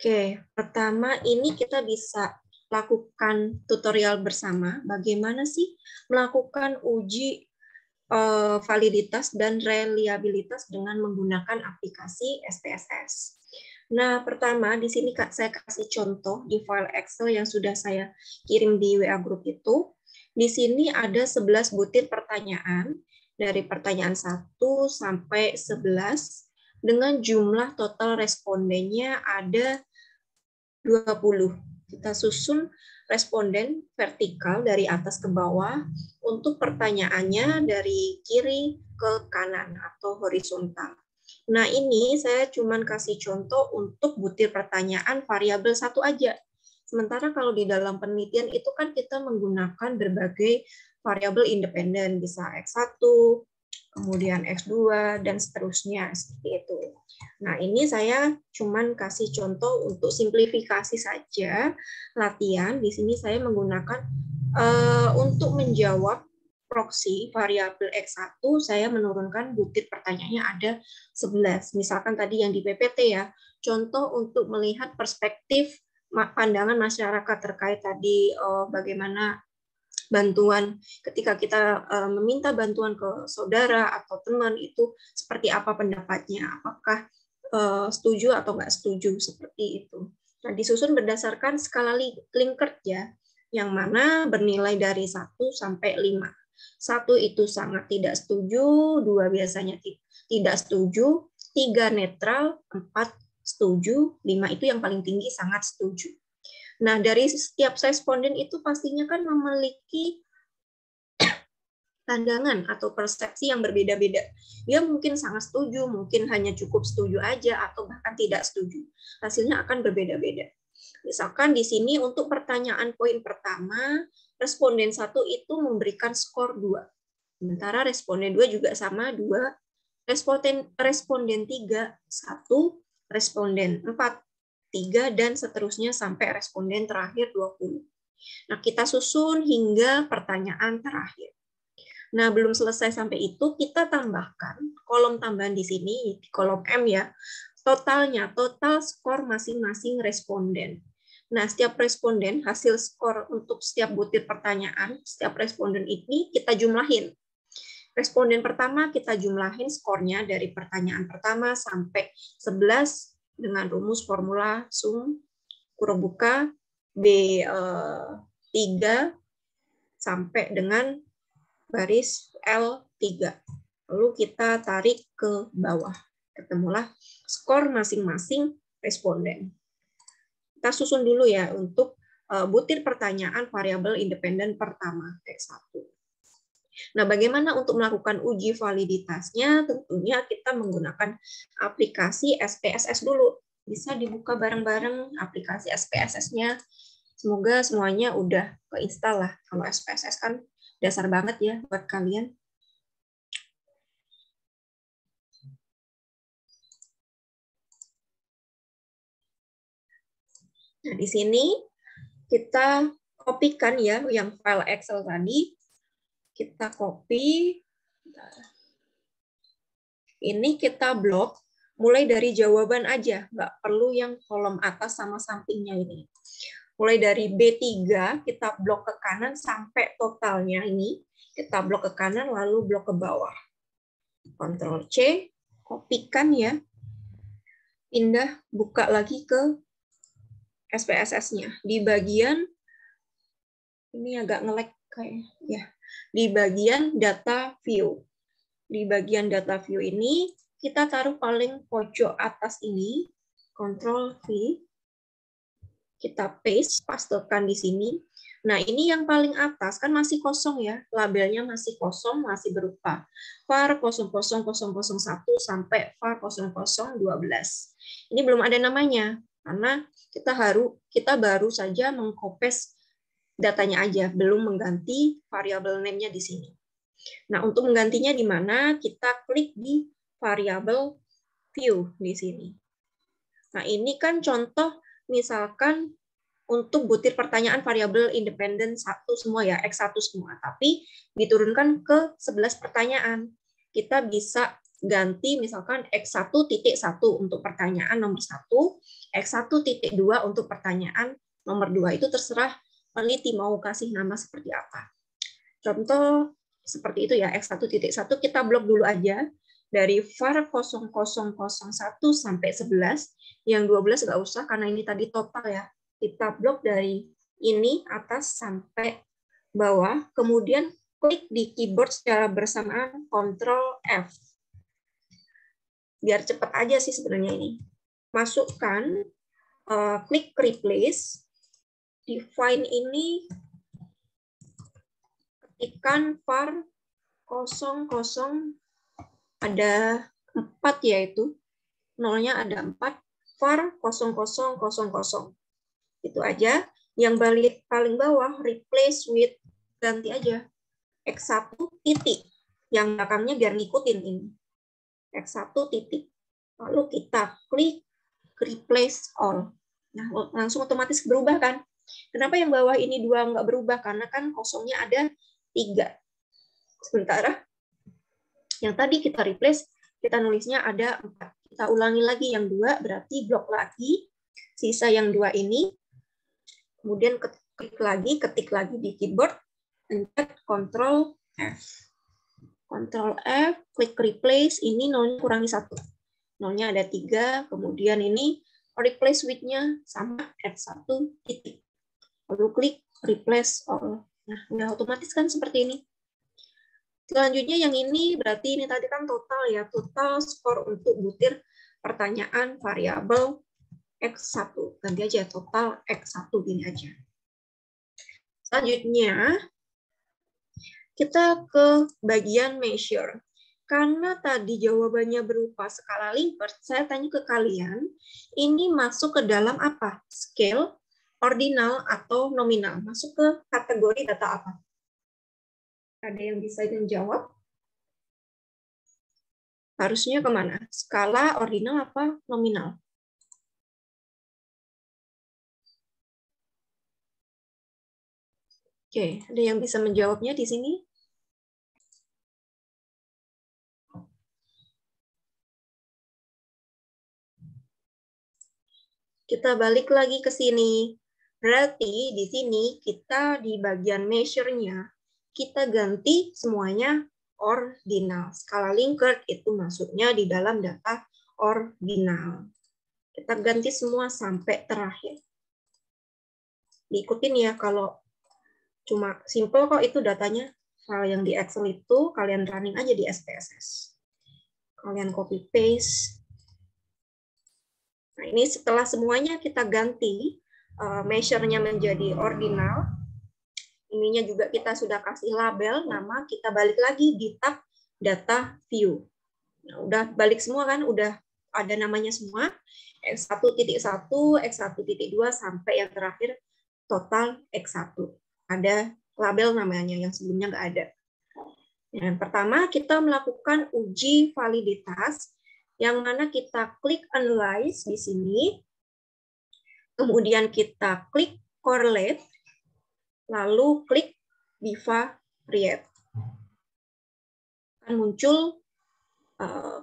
Oke, pertama ini kita bisa lakukan tutorial bersama bagaimana sih melakukan uji validitas dan reliabilitas dengan menggunakan aplikasi SPSS. Nah, pertama di sini saya kasih contoh di file Excel yang sudah saya kirim di WA Group itu. Di sini ada 11 butir pertanyaan dari pertanyaan 1 sampai 11 dengan jumlah total respondennya ada 20. Kita susun responden vertikal dari atas ke bawah untuk pertanyaannya dari kiri ke kanan atau horizontal. Nah, ini saya cuma kasih contoh untuk butir pertanyaan variabel satu aja. Sementara kalau di dalam penelitian itu kan kita menggunakan berbagai variabel independen, bisa X1, kemudian X2, dan seterusnya, seperti itu. Nah, ini saya cuman kasih contoh untuk simplifikasi saja latihan. Di sini saya menggunakan untuk menjawab proksi variabel X1, saya menurunkan butir pertanyaannya ada 11. Misalkan tadi yang di PPT ya, contoh untuk melihat perspektif pandangan masyarakat terkait tadi bagaimana bantuan ketika kita meminta bantuan ke saudara atau teman itu seperti apa pendapatnya, apakah setuju atau nggak setuju, seperti itu. Nah, disusun berdasarkan skala Likert ya, yang mana bernilai dari 1 sampai 5. 1 itu sangat tidak setuju, 2 biasanya tidak setuju, 3 netral, 4 setuju, 5 itu yang paling tinggi sangat setuju. Nah, dari setiap responden itu pastinya kan memiliki pandangan atau persepsi yang berbeda-beda. Dia mungkin sangat setuju, mungkin hanya cukup setuju aja, atau bahkan tidak setuju. Hasilnya akan berbeda-beda. Misalkan di sini untuk pertanyaan poin pertama, responden 1 itu memberikan skor 2. Sementara responden 2 juga sama, 2. Responden 3, 1. Responden 4, 3, dan seterusnya sampai responden terakhir 20. Nah, kita susun hingga pertanyaan terakhir. Nah, belum selesai sampai itu, kita tambahkan kolom tambahan di sini, di kolom M ya, totalnya, total skor masing-masing responden. Nah, setiap responden, hasil skor untuk setiap butir pertanyaan, setiap responden ini kita jumlahin. Responden pertama kita jumlahin skornya dari pertanyaan pertama sampai 11 dengan rumus formula sum kurung buka B3 sampai dengan baris L3. Lalu kita tarik ke bawah. Ketemulah skor masing-masing responden. Kita susun dulu ya untuk butir pertanyaan variabel independen pertama, X1. Nah, bagaimana untuk melakukan uji validitasnya? Tentunya kita menggunakan aplikasi SPSS dulu. Bisa dibuka bareng-bareng aplikasi SPSS-nya. Semoga semuanya udah keinstall lah. Kalau SPSS kan dasar banget ya buat kalian. Nah, di sini kita kopikan ya yang file Excel tadi. Kita copy. Ini kita blok mulai dari jawaban aja, nggak perlu yang kolom atas sama sampingnya ini. Mulai dari B3 kita blok ke kanan sampai totalnya ini, kita blok ke kanan lalu blok ke bawah. Ctrl C, kopikan ya. Pindah, buka lagi ke SPSS-nya. Di bagian ini agak nge-lag kayak ya. Di bagian data view. Di bagian data view ini kita taruh paling pojok atas ini, Ctrl V. Kita pastekan di sini. Nah, ini yang paling atas kan masih kosong ya, labelnya masih kosong, masih berupa var 00001 sampai var 0012. Ini belum ada namanya karena kita baru saja mengkopes datanya aja, belum mengganti variabel name-nya di sini. Nah, untuk menggantinya di mana? Kita klik di variabel view di sini. Nah, ini kan contoh misalkan untuk butir pertanyaan variabel independen 1 semua ya, X1 semua, tapi diturunkan ke 11 pertanyaan. Kita bisa ganti misalkan X1.1 untuk pertanyaan nomor 1, X1.2 untuk pertanyaan nomor 2. Itu terserah peneliti mau kasih nama seperti apa. Contoh seperti itu ya, X1.1 kita blok dulu aja dari var 0001 sampai 11. Yang 12 nggak usah karena ini tadi total ya. Kita blok dari ini atas sampai bawah, kemudian klik di keyboard secara bersamaan Ctrl F. Biar cepat aja sih sebenarnya ini. Masukkan, klik replace, define ini, ketikkan var 00 ada 4 yaitu, nolnya ada 4, var 0000. Itu aja. Yang paling bawah, replace with, ganti aja. X1 titik. Yang belakangnya biar ngikutin ini. X1 titik. Lalu kita klik replace all. Nah, langsung otomatis berubah kan? Kenapa yang bawah ini 2 nggak berubah? Karena kan kosongnya ada 3. Sementara yang tadi kita replace, kita nulisnya ada 4. Kita ulangi lagi yang 2, berarti blok lagi. Sisa yang 2 ini. Kemudian ketik lagi di keyboard, pencet Ctrl F. Ctrl F, klik replace, ini nolnya kurangi 1. Nolnya ada 3, kemudian ini replace with-nya sama X1 titik. Lalu klik replace all. Nah, udah otomatis kan seperti ini. Selanjutnya yang ini berarti ini tadi kan total ya, total skor untuk butir pertanyaan variabel X1. Ganti aja total X1 gini aja. Selanjutnya kita ke bagian measure. Karena tadi jawabannya berupa skala Likert, saya tanya ke kalian, ini masuk ke dalam apa? Scale, ordinal, atau nominal? Masuk ke kategori data apa? Ada yang bisa menjawab? Harusnya kemana? Skala, ordinal, apa nominal? Oke, ada yang bisa menjawabnya di sini? Kita balik lagi ke sini. Berarti di sini kita di bagian measure-nya, kita ganti semuanya ordinal. Skala Likert itu masuknya di dalam data ordinal. Kita ganti semua sampai terakhir. Diikutin ya, kalau cuma simple kok itu datanya. Hal yang di Excel itu kalian running aja di SPSS. Kalian copy paste. Nah, ini setelah semuanya kita ganti measure-nya menjadi ordinal. Ininya juga kita sudah kasih label nama, kita balik lagi di tab data view. Nah, udah balik semua kan, udah ada namanya semua. X1.1, X1.2 sampai yang terakhir total X1. Ada label namanya yang sebelumnya nggak ada. Yang pertama kita melakukan uji validitas, yang mana kita klik analyze di sini, kemudian kita klik correlate, lalu klik bivariate. Akan muncul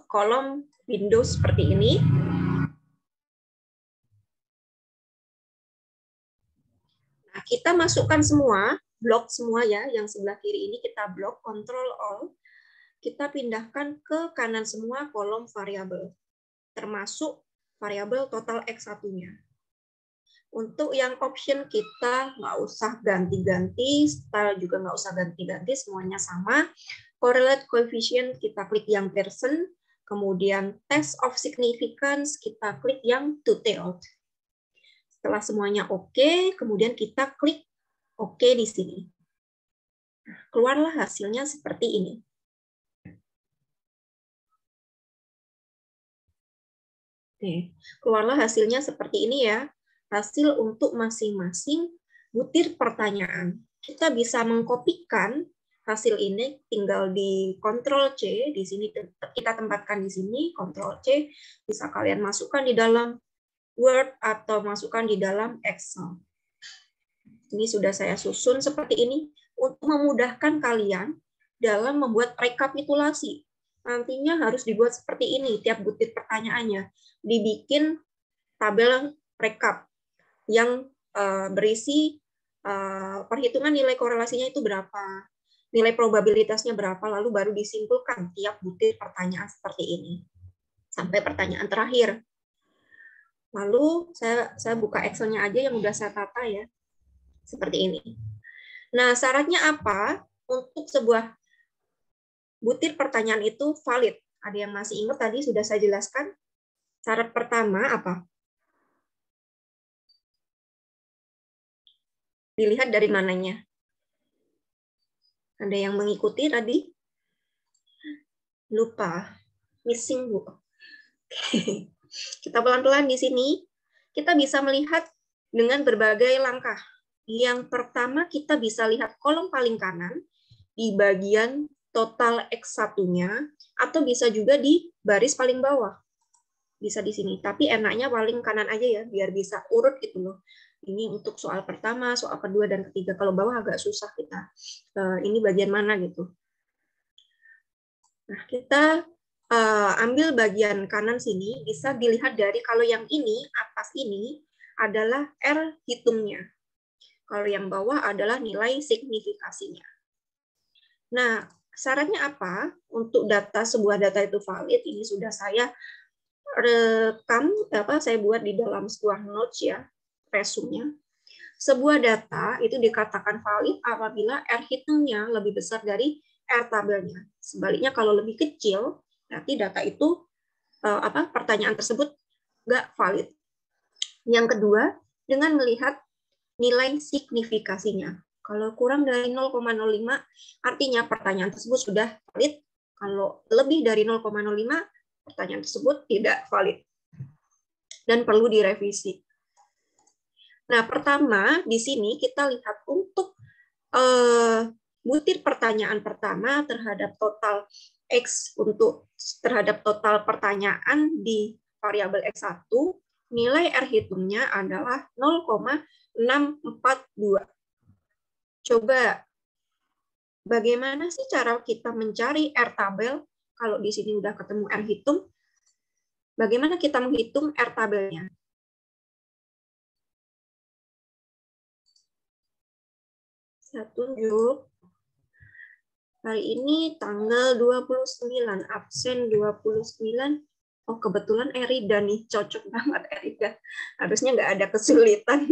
kolom Windows seperti ini. Nah, kita masukkan semua, blok semua ya, yang sebelah kiri ini kita blok, Ctrl All. Kita pindahkan ke kanan semua kolom variabel, termasuk variabel total X1-nya. Untuk yang option kita nggak usah ganti-ganti, style juga nggak usah ganti-ganti, semuanya sama. Correlate coefficient kita klik yang percent, kemudian test of significance kita klik yang two-tailed. Setelah semuanya oke, kemudian kita klik oke di sini. Nah, keluarlah hasilnya seperti ini. Oke, keluarlah hasilnya seperti ini ya. Hasil untuk masing-masing butir pertanyaan. Kita bisa mengkopikan hasil ini, tinggal di Ctrl C, di sini kita tempatkan di sini, Ctrl C, bisa kalian masukkan di dalam Word atau masukkan di dalam Excel. Ini sudah saya susun seperti ini untuk memudahkan kalian dalam membuat rekapitulasi. nantinya harus dibuat seperti ini, tiap butir pertanyaannya. Dibikin tabel rekap yang berisi perhitungan nilai korelasinya itu berapa, nilai probabilitasnya berapa, lalu baru disimpulkan tiap butir pertanyaan seperti ini. Sampai pertanyaan terakhir. Lalu saya buka Excel-nya aja yang udah saya tata ya. Seperti ini. Nah, syaratnya apa untuk sebuah butir pertanyaan itu valid? Ada yang masih ingat tadi sudah saya jelaskan? Syarat pertama apa? Dilihat dari mananya? Ada yang mengikuti tadi? Lupa. Missing, Bu. Kita pelan-pelan di sini. Kita bisa melihat dengan berbagai langkah. Yang pertama, kita bisa lihat kolom paling kanan di bagian total X1-nya, atau bisa juga di baris paling bawah. Bisa di sini. Tapi enaknya paling kanan aja ya, biar bisa urut gitu loh. Ini untuk soal pertama, soal kedua, dan ketiga. Kalau bawah agak susah kita. Ini bagian mana gitu. Nah, kita ambil bagian kanan sini, bisa dilihat dari kalau yang ini, atas ini, adalah R hitungnya. Kalau yang bawah adalah nilai signifikasinya. Nah, syaratnya apa? Untuk sebuah data itu valid, ini sudah saya rekam, saya buat di dalam sebuah notes ya, resume-nya. Sebuah data itu dikatakan valid apabila R hitungnya lebih besar dari R tabelnya. Sebaliknya kalau lebih kecil, berarti data itu pertanyaan tersebut nggak valid. Yang kedua, dengan melihat nilai signifikasinya. Kalau kurang dari 0,05, artinya pertanyaan tersebut sudah valid. Kalau lebih dari 0,05, pertanyaan tersebut tidak valid dan perlu direvisi. Nah, pertama di sini kita lihat untuk butir pertanyaan pertama terhadap total X terhadap total pertanyaan di variabel X1, nilai R hitungnya adalah 0,642. Coba bagaimana sih cara kita mencari R tabel kalau di sini udah ketemu R hitung? Bagaimana kita menghitung R tabelnya? Saya tunjuk. Hari ini tanggal 29, absen 29. Oh, kebetulan Erida nih, cocok banget Erida. Harusnya nggak ada kesulitan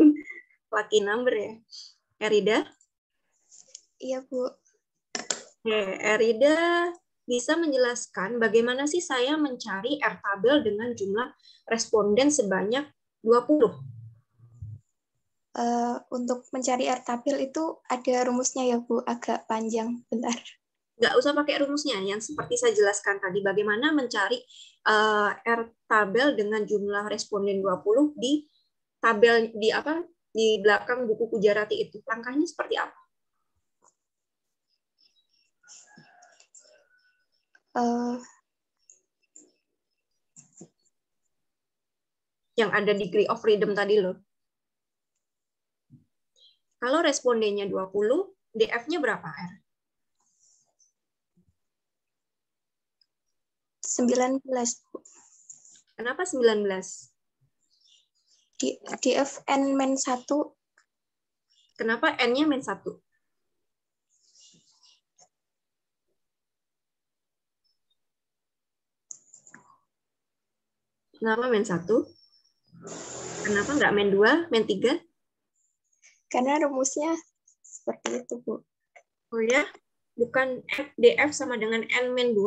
lucky number ya. Erida? Iya, Bu. Oke, Erida bisa menjelaskan bagaimana sih saya mencari R tabel dengan jumlah responden sebanyak 20? Untuk mencari R tabel itu ada rumusnya ya, Bu. Agak panjang, bentar. Nggak usah pakai rumusnya, yang seperti saya jelaskan tadi, bagaimana mencari R tabel dengan jumlah responden 20 di tabel di belakang buku Kujarati itu. Langkahnya seperti apa? Yang ada degree of freedom tadi loh. Kalau respondennya 20, DF-nya berapa, R? 19, Bu. Kenapa 19? DF N-1. Kenapa N-nya -1? Kenapa -1? Kenapa nggak -2, -3? Karena rumusnya seperti itu, Bu. Oh ya? Bukan DF sama dengan N-2?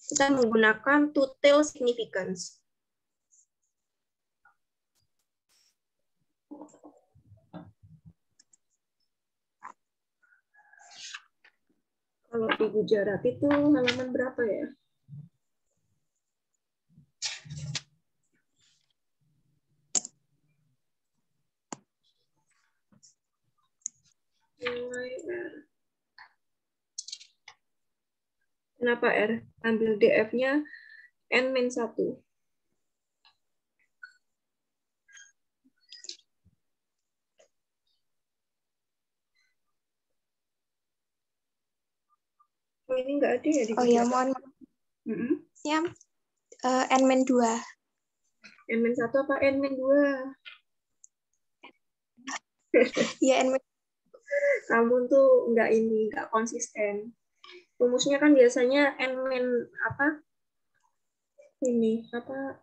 Kita menggunakan two-tail significance. Kalau di Gujarati itu halaman berapa ya? Kenapa R? Ambil DF-nya N-1. ini nggak ada ya di Oh ya, kegiatan? mohon maaf. Mm-mm. Ya, N-2. N-1 apa N-2? Ya, N-. Kamu tuh nggak konsisten. Rumusnya kan biasanya apa? Ini apa?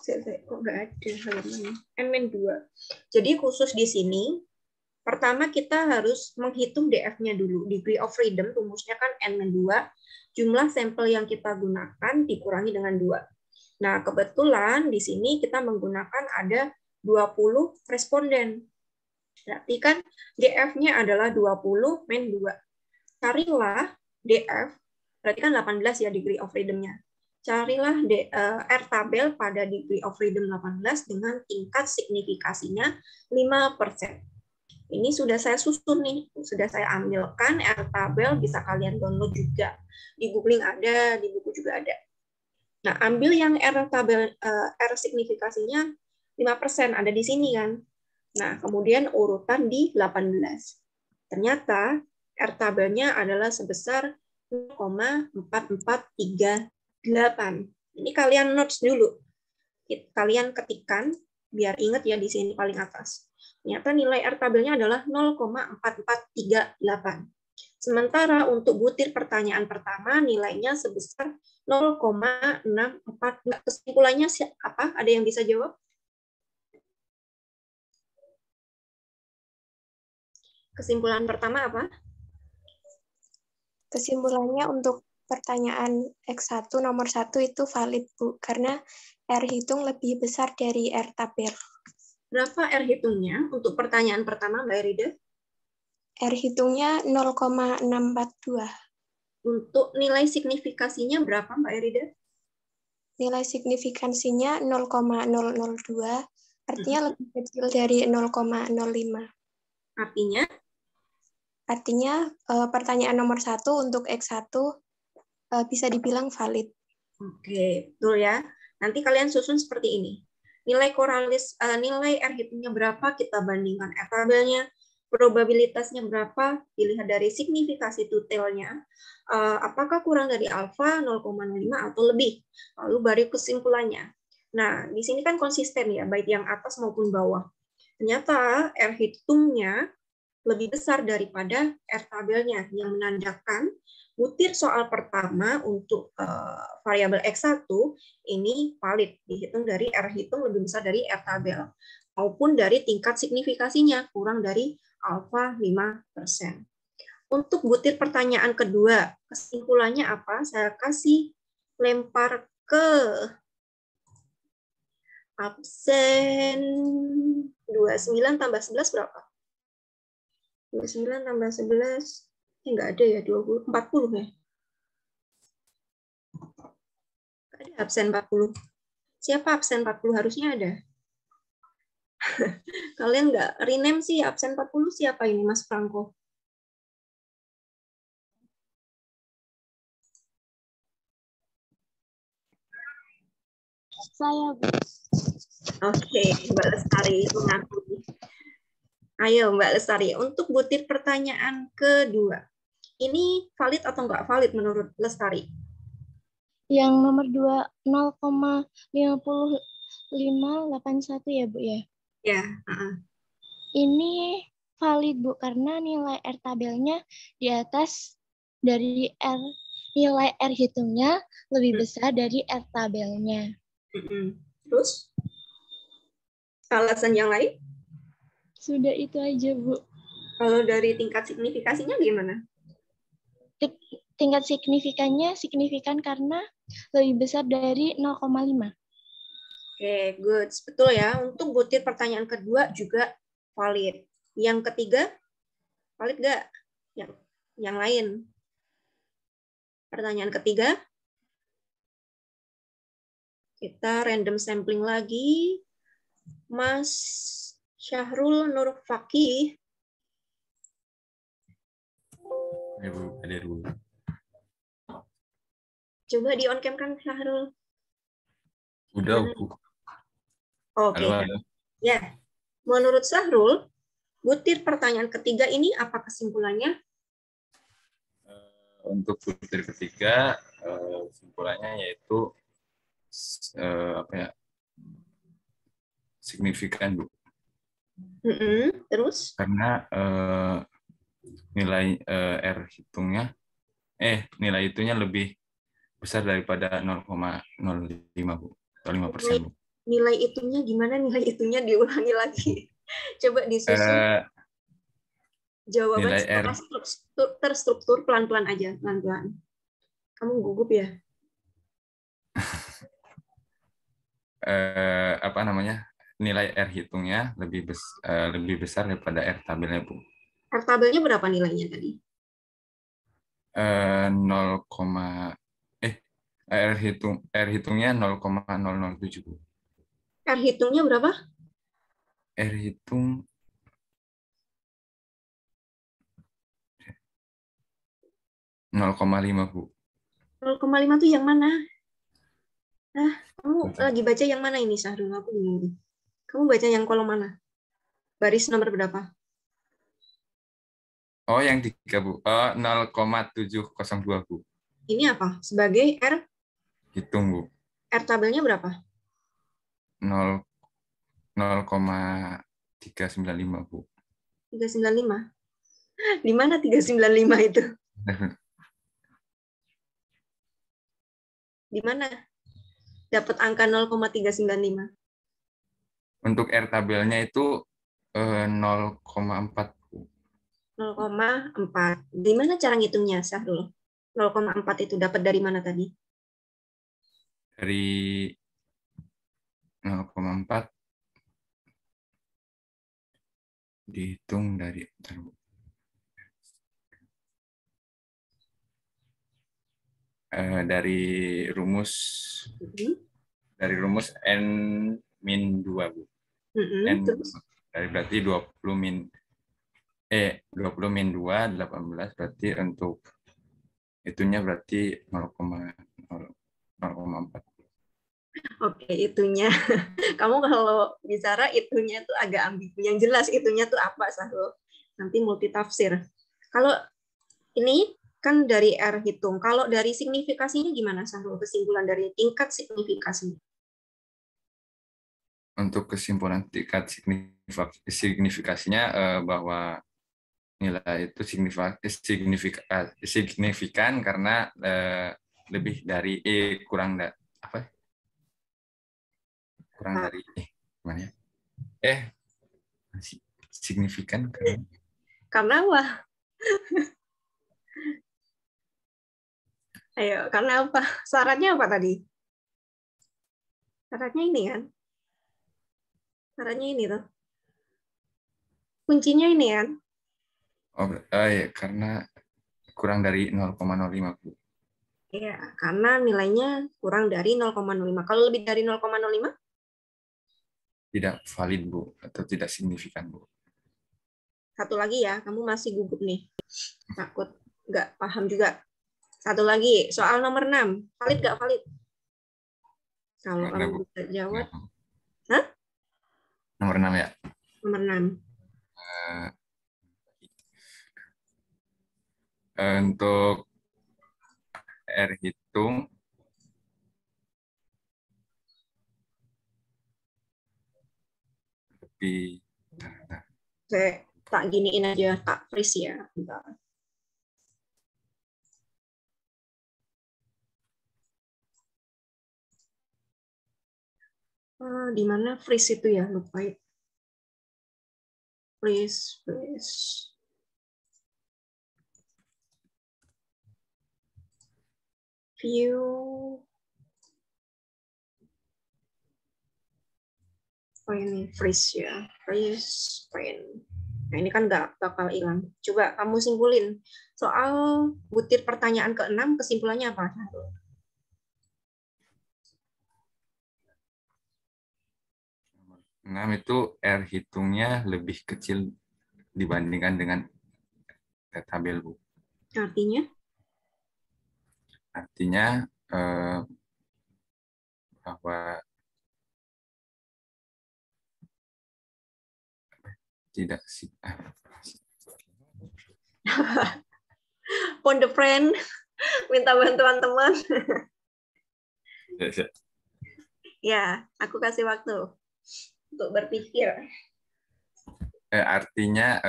Kok nggak ada halamannya? N-2. Jadi khusus di sini, pertama kita harus menghitung DF-nya dulu. Degree of freedom, rumusnya kan N-2. Jumlah sampel yang kita gunakan dikurangi dengan 2. Nah, kebetulan di sini kita menggunakan ada 20 responden. Berarti kan DF-nya adalah 20 min 2. Carilah DF, berarti kan 18 ya degree of freedom-nya. Carilah R tabel pada degree of freedom 18 dengan tingkat signifikasinya 5%. Ini sudah saya susun nih, sudah saya ambilkan R tabel, bisa kalian download juga. Di googling ada, di buku juga ada. Nah, ambil yang R tabel R signifikasinya 5%, ada di sini kan. Nah, kemudian urutan di 18. Ternyata R tabelnya adalah sebesar 0,4438. Ini kalian notes dulu. Kalian ketikkan biar ingat ya di sini paling atas. Ternyata nilai R tabelnya adalah 0,4438. Sementara untuk butir pertanyaan pertama nilainya sebesar 0,642. Kesimpulannya apa? Ada yang bisa jawab? Kesimpulan pertama apa? Kesimpulannya untuk pertanyaan X1 nomor 1 itu valid, Bu, karena R hitung lebih besar dari R tabel. Berapa R hitungnya untuk pertanyaan pertama, Mbak Erida? R hitungnya 0,642. Untuk nilai signifikasinya berapa, Mbak Erida? Nilai signifikansinya 0,002, artinya lebih kecil dari 0,05. Artinya? Artinya pertanyaan nomor 1 untuk X1 bisa dibilang valid. Oke, betul ya. Nanti kalian susun seperti ini. Nilai nilai R hitungnya berapa, kita bandingkan R tabelnya, probabilitasnya berapa, dilihat dari signifikasi tutelnya, apakah kurang dari alfa 0,05 atau lebih, lalu baru kesimpulannya. Nah, di sini kan konsisten ya, baik yang atas maupun bawah. Ternyata R hitungnya lebih besar daripada R tabelnya, yang menandakan butir soal pertama untuk variabel X1 ini valid, dihitung dari R hitung lebih besar dari R tabel, maupun dari tingkat signifikasinya kurang dari alfa 5%. Untuk butir pertanyaan kedua, kesimpulannya apa? Saya kasih lempar ke absen 29 tambah 11 berapa? 29 tambah 11, nggak ada ya, 20, 40 ya? Nggak ada absen 40. Siapa absen 40? Harusnya ada. Kalian nggak rename sih absen 40 siapa ini, Mas Franco? Saya, Bu. Oke, Mbak Lestari mengakui. Ayo Mbak Lestari, untuk butir pertanyaan kedua. Ini valid atau nggak valid menurut Lestari? Yang nomor 2, 0,5581 ya, Bu ya? Ya. Ini valid, Bu, karena nilai R tabelnya di atas dari R, nilai R hitungnya lebih besar dari R tabelnya. Terus? Alasan yang lain? Sudah itu aja, Bu. Kalau dari tingkat signifikasinya gimana? Tingkat signifikannya signifikan karena lebih besar dari 0,5. Oke, good. Betul ya. Untuk butir pertanyaan kedua juga valid. Yang ketiga, valid nggak? Yang lain. Pertanyaan ketiga, kita random sampling lagi. Mas Syahrul Nur Fakih. Ya, Bu, ada Bu. Coba di on cam kan Syahrul. Udah, Bu. Oke. Halo. Ya. Menurut Syahrul, butir pertanyaan ketiga ini apa kesimpulannya? untuk butir ketiga, kesimpulannya yaitu apa ya, signifikan, Bu. Terus? Karena nilai R hitungnya, nilai itunya lebih besar daripada 0,05, Bu, atau 5%, Bu. Nilai itunya gimana? Nilai itunya diulangi lagi. Coba disusun jawaban Nilai R, secara terstruktur, pelan-pelan aja, pelan-pelan. Kamu gugup ya? apa namanya, nilai R hitungnya lebih besar daripada R tabelnya, Bu. R tabelnya berapa nilainya tadi? 0, R hitungnya 0,007, Bu. R hitungnya berapa? R hitung 0,5, Bu. 0,5 tuh yang mana? Nah, kamu lagi baca yang mana ini, Sahrul? Aku bingung. Kamu baca yang kolom mana? Baris nomor berapa? Oh, yang 3, Bu. 0,702, Bu. Ini apa? Sebagai R, Hitung, Bu. R tabelnya berapa? 0,395, Bu. 395. Di mana 395 itu? Di mana? Dapat angka 0,395. Untuk R tabelnya itu 0,4, Bu. 0,4. Di mana cara ngitungnya, Sahrul? 0,4 itu dapat dari mana tadi? Dari 0,4 dihitung dari rumus n min 2, Bu. N Terus? berarti 20 min 2 18, berarti untuk itunya berarti 0,4. Oke, itunya. Kamu kalau bicara itunya tuh agak ambigu. Yang jelas itunya tuh apa, Sahrul? Nanti multitafsir. Kalau ini kan dari R hitung. Kalau dari signifikasinya gimana, Sahrul? Kesimpulan dari tingkat signifikasinya. Untuk kesimpulan tingkat signifikasinya bahwa nilai itu signifikan karena lebih dari kurang dari gimana ya? Signifikan karena apa? Ayo, karena apa? Syaratnya apa tadi? Syaratnya ini kan? Syaratnya ini tuh. Kuncinya ini kan? ya, karena kurang dari 0,05, Bu. Ya, karena nilainya kurang dari 0,05. Kalau lebih dari 0,05? Tidak valid, Bu, atau tidak signifikan, Bu. Satu lagi ya, kamu masih gugup nih. Takut nggak paham juga. Satu lagi, soal nomor 6. Valid nggak valid? Kalau kamu bisa jawab. Hah? Nomor 6 ya? Nomor 6. Untuk R hitung lebih. Saya tak giniin aja, tak freeze ya. Bentar. Di mana freeze itu ya? Lupa ya. Freeze. View. Oh ini freeze ya. Freeze print. Nah ini kan nggak bakal hilang. Coba kamu simpulin. Soal butir pertanyaan ke-6, kesimpulannya apa? 6 itu R hitungnya lebih kecil dibandingkan dengan tabel, Bu. Artinya? Artinya bahwa tidak phone the friend, minta bantuan teman. Ya. Ya, aku kasih waktu untuk berpikir. Artinya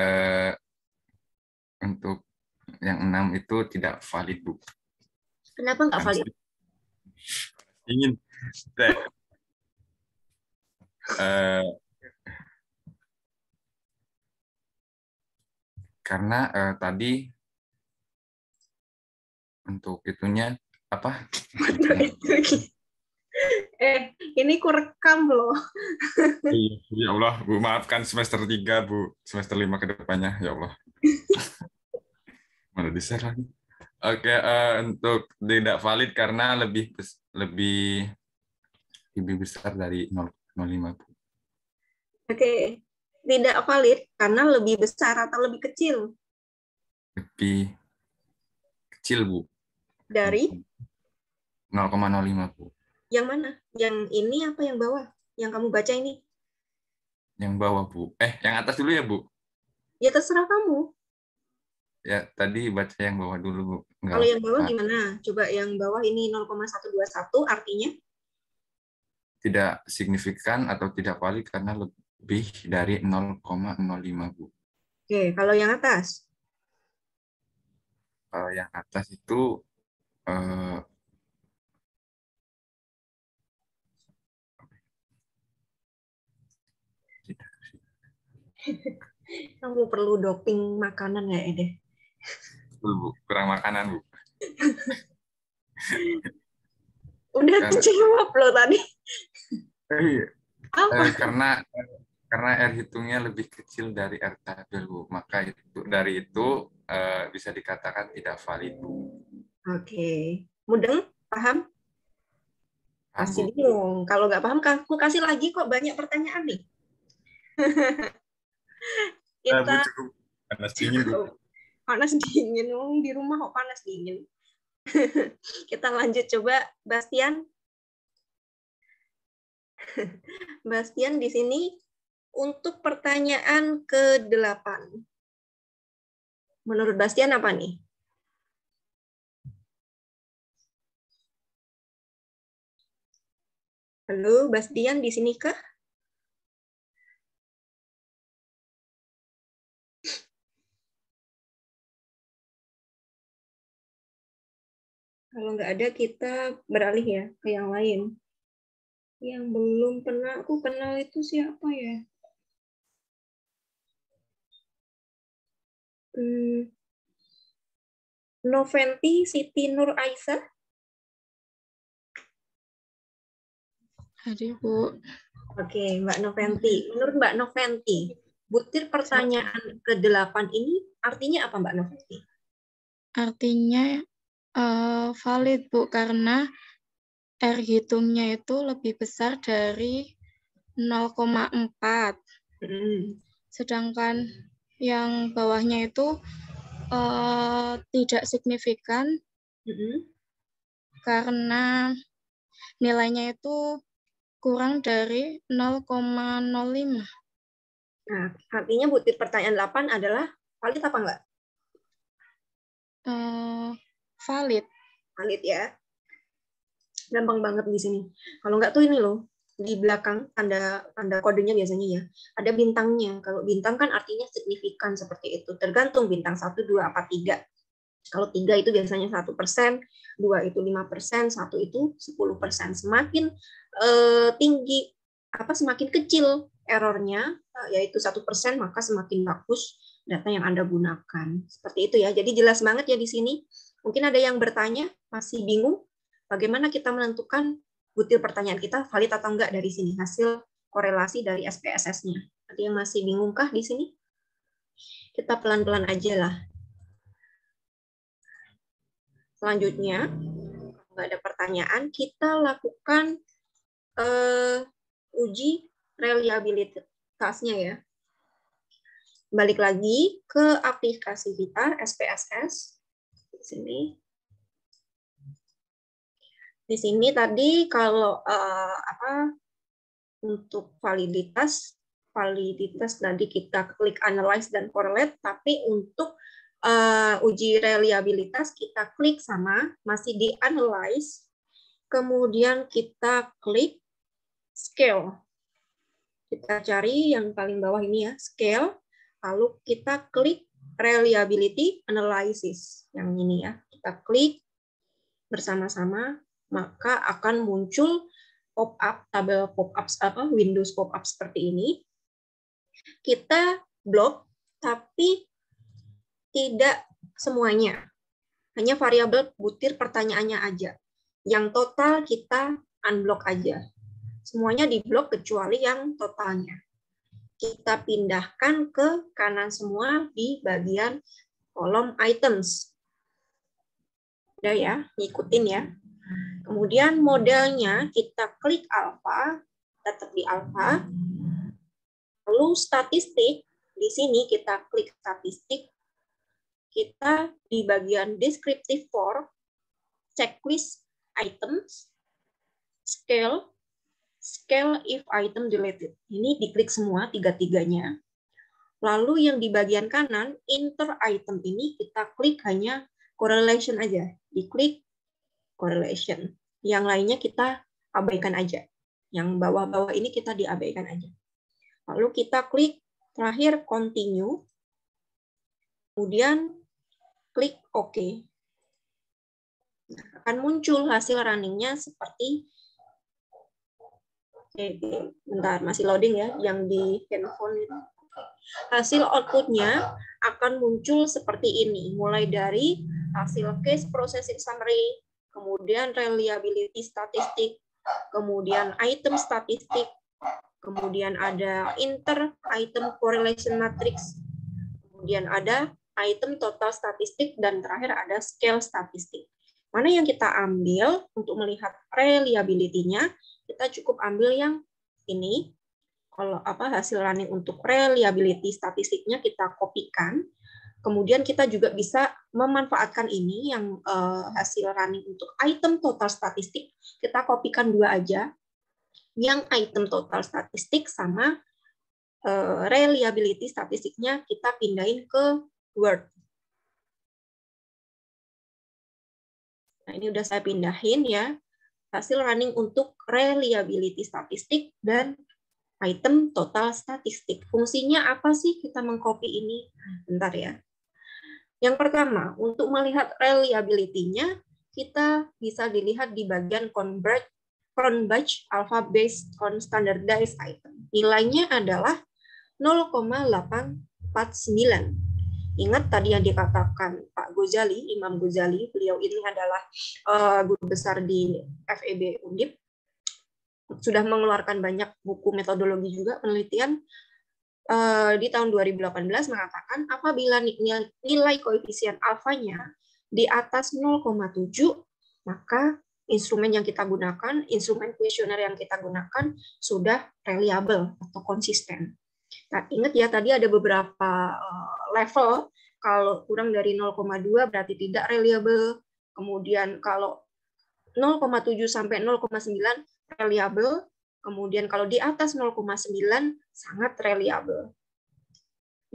untuk yang 6 itu tidak valid, Bu. Kenapa nggak Panas valid? dingin. Karena tadi untuk itunya apa? Ini ku rekam loh. Ya Allah, Bu, maafkan semester 3, Bu. Semester 5 ke depannya, ya Allah. Mana di-share lagi. Oke, untuk tidak valid karena lebih besar dari 0,05, Bu. Oke, tidak valid karena lebih besar atau lebih kecil Lebih kecil, Bu. dari 0,05, Bu. yang mana? Yang ini apa yang bawah? Yang kamu baca ini? Yang bawah, Bu. Yang atas dulu ya, Bu? Ya terserah kamu. Ya, tadi baca yang bawah dulu, Bu. Enggak. Kalau yang bawah gimana? Coba yang bawah ini 0,121 artinya? Tidak signifikan atau tidak valid karena lebih dari 0,05, Bu. Oke, kalau yang atas? Kalau yang atas itu Kamu perlu doping makanan ya, Ede? Bu, kurang makanan, Bu. Udah jawab loh tadi. Apa? Karena R hitungnya lebih kecil dari R tabel, Bu. Maka dari itu bisa dikatakan tidak valid, Bu. Oke. Mudeng? Paham? Paham, Masih Bu? bingung. Kalau nggak paham, aku kasih lagi kok banyak pertanyaan nih. Bu, Kita cukup panas dingin, Bu. panas dingin. Di rumah kok panas dingin. Kita lanjut coba, Bastian. Bastian di sini untuk pertanyaan ke-8. Menurut Bastian apa nih? Halo, Bastian di sini kah? Kalau nggak ada, kita beralih ya ke yang lain. Yang belum pernah aku kenal itu siapa ya? Noventi Siti Nur Aisyah. Hari, Bu. Oke, Mbak Noventi. Menurut Mbak Noventi, butir pertanyaan ke-8 ini artinya apa, Mbak Noventi? Artinya valid, Bu, karena R hitungnya itu lebih besar dari 0,4. Sedangkan yang bawahnya itu tidak signifikan karena nilainya itu kurang dari 0,05. Nah, artinya butir pertanyaan 8 adalah valid apa enggak? Valid. Valid ya. Gampang banget di sini. Kalau enggak tuh ini loh, di belakang tanda kodenya biasanya ya, ada bintangnya. Kalau bintang kan artinya signifikan seperti itu. Tergantung bintang 1, 2, apa 3. Kalau 3 itu biasanya 1%, 2 itu 5%, 1 itu 10%. Semakin tinggi, semakin kecil errornya, yaitu 1%, maka semakin bagus data yang Anda gunakan. Seperti itu ya. Jadi jelas banget ya di sini. Mungkin ada yang bertanya, masih bingung, bagaimana kita menentukan butir pertanyaan kita valid atau enggak dari sini, hasil korelasi dari SPSS-nya. Ada yang masih bingungkah di sini? Kita pelan-pelan aja lah. Selanjutnya, nggak ada pertanyaan, kita lakukan uji reliabilitasnya ya. Balik lagi ke aplikasi kita SPSS. Di sini tadi kalau untuk validitas tadi kita klik analyze dan correlate, tapi untuk uji reliabilitas, kita klik sama, masih di analyze, kemudian kita klik scale. Kita cari yang paling bawah ini ya, scale, lalu kita klik reliability analysis. Yang ini ya, kita klik bersama-sama, maka akan muncul pop-up, tabel pop-up, Windows pop-up seperti ini. Kita blok, tapi tidak semuanya. Hanya variabel butir pertanyaannya aja. Yang total kita unblock aja. Semuanya diblok kecuali yang totalnya. Kita pindahkan ke kanan semua di bagian kolom items. Udah ya, ngikutin ya. Kemudian modelnya kita klik alpha, tetap di alpha. Lalu statistik, di sini kita klik statistik. Kita di bagian descriptive for, checklist items, scale if item deleted. Ini diklik semua tiga-tiganya. Lalu yang di bagian kanan, inter item ini kita klik hanya correlation aja. Diklik correlation. Yang lainnya kita abaikan aja. Yang bawah-bawah ini kita diabaikan aja. Lalu kita klik terakhir continue. Kemudian klik OK. Nah, akan muncul hasil runningnya seperti bentar, masih loading ya, yang di handphone itu. Hasil outputnya akan muncul seperti ini, mulai dari hasil case processing summary, kemudian reliability statistik, kemudian item statistik, kemudian ada inter item correlation matrix, kemudian ada item total statistik, dan terakhir ada scale statistik. Mana yang kita ambil untuk melihat reliability-nya? Kita cukup ambil yang ini. Kalau hasil running untuk reliability statistiknya kita kopikan. Kemudian kita juga bisa memanfaatkan ini yang hasil running untuk item total statistik. Kita kopikan dua aja. Yang item total statistik sama reliability statistiknya kita pindahin ke Word. Nah, ini udah saya pindahin ya. Hasil running untuk reliability statistik dan item total statistik. Fungsinya apa sih kita mengcopy ini? Bentar ya. Yang pertama, untuk melihat reliability-nya, kita bisa dilihat di bagian convert batch alpha based on standardized item. Nilainya adalah 0,849. Ingat tadi yang dikatakan Pak Ghazali, Imam Ghazali, beliau ini adalah guru besar di FEB Undip, sudah mengeluarkan banyak buku metodologi juga penelitian. Di tahun 2018 mengatakan apabila nilai koefisien alfanya di atas 0,7, maka instrumen yang kita gunakan, instrumen kuesioner yang kita gunakan sudah reliable atau konsisten. Nah, ingat ya, tadi ada beberapa level. Kalau kurang dari 0,2 berarti tidak reliable. Kemudian kalau 0,7 sampai 0,9 reliable. Kemudian kalau di atas 0,9 sangat reliable.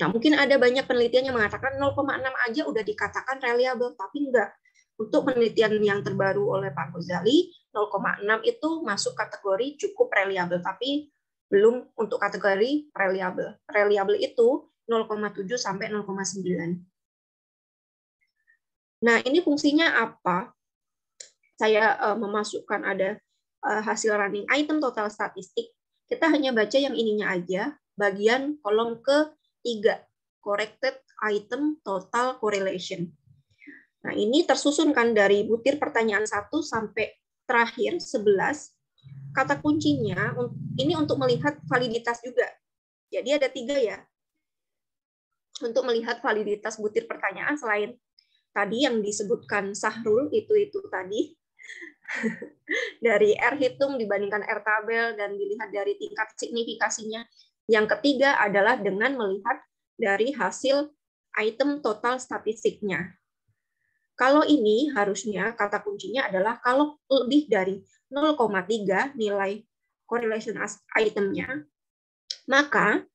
Nah, mungkin ada banyak penelitian yang mengatakan 0,6 aja udah dikatakan reliable, tapi enggak. Untuk penelitian yang terbaru oleh Pak Ghazali, 0,6 itu masuk kategori cukup reliable, tapi belum untuk kategori reliable. Reliable itu 0,7 sampai 0,9. Nah, ini fungsinya apa? Saya memasukkan ada hasil running item total statistik. Kita hanya baca yang ininya aja, bagian kolom ke-3, corrected item total correlation. Nah, ini tersusun kan dari butir pertanyaan 1 sampai terakhir 11. Kata kuncinya ini untuk melihat validitas juga. Jadi ada 3 ya. Untuk melihat validitas butir pertanyaan selain tadi yang disebutkan Sahrul itu tadi dari R hitung dibandingkan R tabel dan dilihat dari tingkat signifikasinya. Yang ketiga adalah dengan melihat dari hasil item total statistiknya. Kalau ini harusnya kata kuncinya adalah kalau lebih dari 0,3 nilai correlation itemnya, maka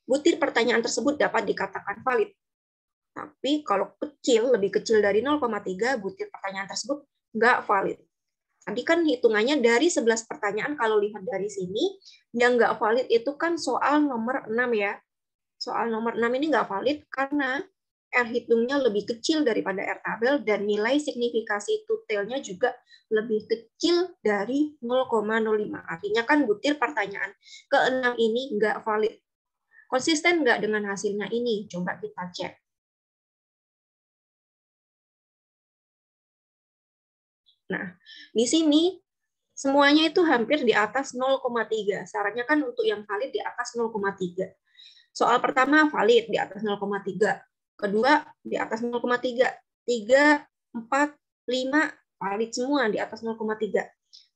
butir pertanyaan tersebut dapat dikatakan valid. Tapi kalau kecil, lebih kecil dari 0,3, butir pertanyaan tersebut nggak valid. Tadi kan hitungannya dari 11 pertanyaan, kalau lihat dari sini, yang nggak valid itu kan soal nomor 6 ya. Soal nomor 6 ini nggak valid karena R hitungnya lebih kecil daripada R tabel dan nilai signifikasi tutelnya juga lebih kecil dari 0,05. Artinya kan butir pertanyaan ke-6 ini nggak valid. Konsisten nggak dengan hasilnya ini? Coba kita cek. Nah, di sini semuanya itu hampir di atas 0,3. Syaratnya kan untuk yang valid di atas 0,3. Soal pertama valid di atas 0,3. Kedua di atas 0,3. 3, 4, 5 valid semua di atas 0,3.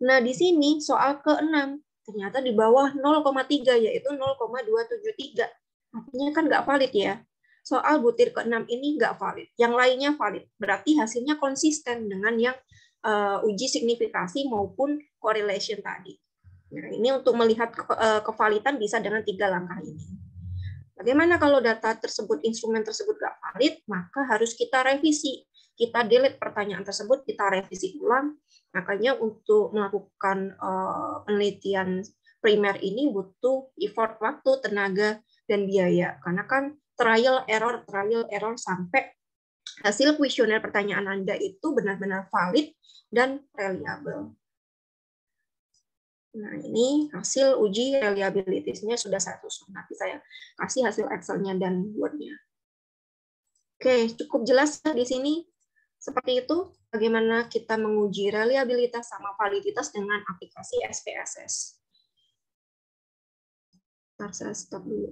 Nah, di sini soal ke-6 ternyata di bawah 0,3 yaitu 0,273. Artinya kan nggak valid ya. Soal butir ke-6 ini nggak valid. Yang lainnya valid. Berarti hasilnya konsisten dengan yang uji signifikasi maupun correlation tadi. Nah, ini untuk melihat kevalidan bisa dengan 3 langkah ini. Bagaimana kalau data tersebut, instrumen tersebut nggak valid, maka harus kita revisi. Kita delete pertanyaan tersebut, kita revisi ulang. Makanya untuk melakukan penelitian primer ini butuh effort waktu, tenaga, dan biaya. Karena kan trial error sampai hasil kuesioner pertanyaan Anda itu benar-benar valid dan reliable. Nah, ini hasil uji reliabilitasnya sudah saya susun. Nanti saya kasih hasil Excel-nya dan Word-nya. Oke, cukup jelas di sini. Seperti itu, bagaimana kita menguji reliabilitas sama validitas dengan aplikasi SPSS. Ntar saya stop dulu.